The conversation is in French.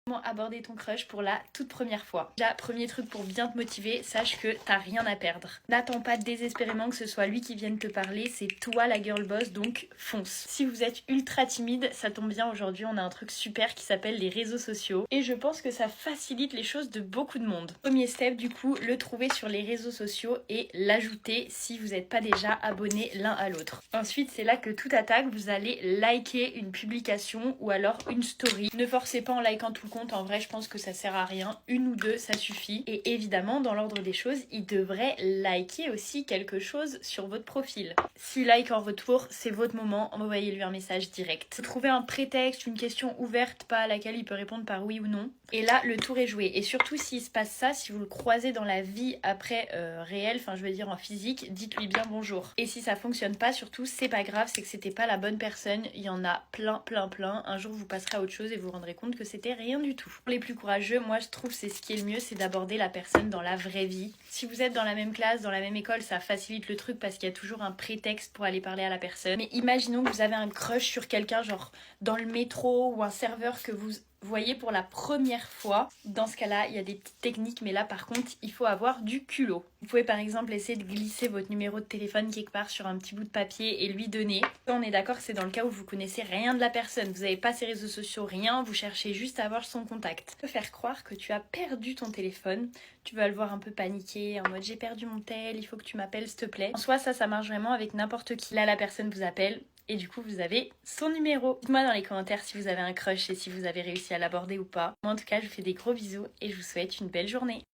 Comment aborder ton crush pour la toute première fois. Déjà, premier truc pour bien te motiver, sache que t'as rien à perdre. N'attends pas désespérément que ce soit lui qui vienne te parler, c'est toi la girl boss, donc fonce. Si vous êtes ultra timide, ça tombe bien, aujourd'hui on a un truc super qui s'appelle les réseaux sociaux et je pense que ça facilite les choses de beaucoup de monde. Premier step du coup, le trouver sur les réseaux sociaux et l'ajouter si vous n'êtes pas déjà abonnés l'un à l'autre. Ensuite, c'est là que tout attaque, vous allez liker une publication ou alors une story. Ne forcez pas en likant tout le compte, en vrai je pense que ça sert à rien, une ou deux ça suffit. Et évidemment dans l'ordre des choses, il devrait liker aussi quelque chose sur votre profil. S'il like en retour, c'est votre moment, envoyez-lui un message direct. Trouvez un prétexte, une question ouverte, pas à laquelle il peut répondre par oui ou non. Et là le tour est joué. Et surtout s'il se passe ça, si vous le croisez dans la vie après réelle, enfin je veux dire en physique, dites-lui bien bonjour. Et si ça fonctionne pas, surtout c'est pas grave, c'est que c'était pas la bonne personne, il y en a plein. Un jour vous passerez à autre chose et vous vous rendrez compte que c'était rien du tout. Pour les plus courageux, moi je trouve c'est ce qui est le mieux, c'est d'aborder la personne dans la vraie vie. Si vous êtes dans la même classe, dans la même école, ça facilite le truc parce qu'il y a toujours un prétexte pour aller parler à la personne. Mais imaginons que vous avez un crush sur quelqu'un, genre dans le métro ou un serveur que vous voyez pour la première fois. Dans ce cas-là, il y a des petites techniques, mais là par contre, il faut avoir du culot. Vous pouvez par exemple essayer de glisser votre numéro de téléphone quelque part sur un petit bout de papier et lui donner. On est d'accord, c'est dans le cas où vous connaissez rien de la personne, vous n'avez pas ses réseaux sociaux, rien, vous cherchez juste à avoir son contact. Tu peux faire croire que tu as perdu ton téléphone, tu vas le voir un peu paniquer, en mode j'ai perdu mon tel, il faut que tu m'appelles s'il te plaît. En soi, ça marche vraiment avec n'importe qui. Là, la personne vous appelle, et du coup vous avez son numéro. Dites-moi dans les commentaires si vous avez un crush et si vous avez réussi à l'aborder ou pas. Moi en tout cas je vous fais des gros bisous et je vous souhaite une belle journée.